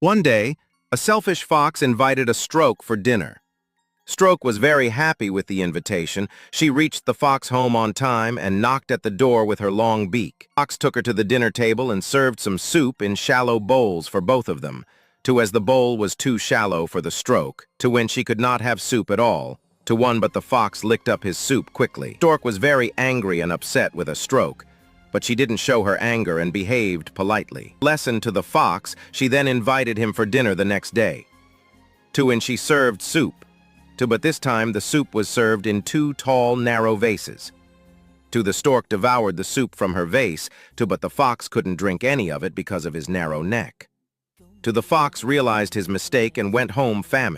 One day, a selfish fox invited a stork for dinner. Stork was very happy with the invitation. She reached the fox home on time and knocked at the door with her long beak. Fox took her to the dinner table and served some soup in shallow bowls for both of them, to as the bowl was too shallow for the stork, to when she could not have soup at all, to one but the fox licked up his soup quickly. Stork was very angry and upset with a stork, but she didn't show her anger and behaved politely. Lesson to the fox, she then invited him for dinner the next day, to when she served soup, but this time the soup was served in two tall, narrow vases. The stork devoured the soup from her vase, but the fox couldn't drink any of it because of his narrow neck. The fox realized his mistake and went home famished.